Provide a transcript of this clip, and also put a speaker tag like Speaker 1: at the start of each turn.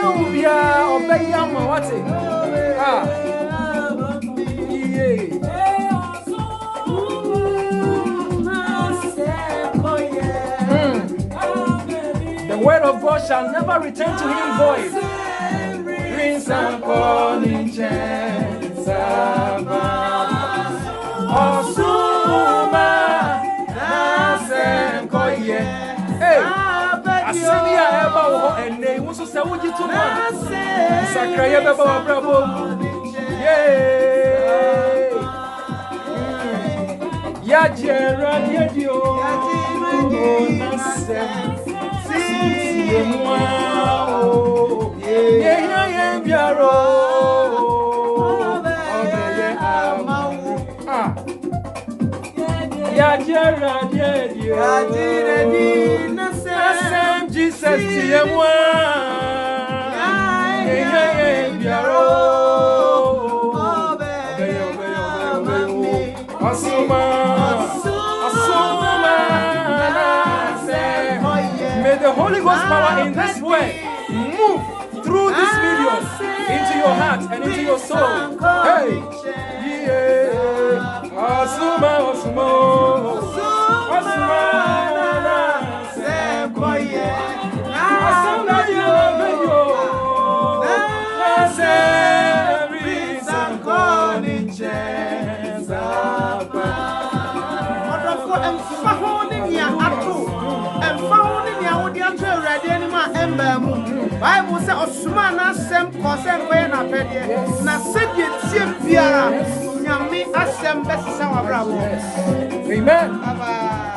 Speaker 1: Ubia Obeyama, what's it? The word of God shall never return to him void. Prince and and they want to say, would you to Sakraya Baba Bravo? Yay! Yajera, Yadio, Jesus, may the Holy Ghost power in this way move through this video into your heart and into your soul. Hey, yeah, Asuma, Asuma, Asuma, Bible says Osumana sem concern when na pedie na sedie tie biara nyame asem besa wa bravo. Amen.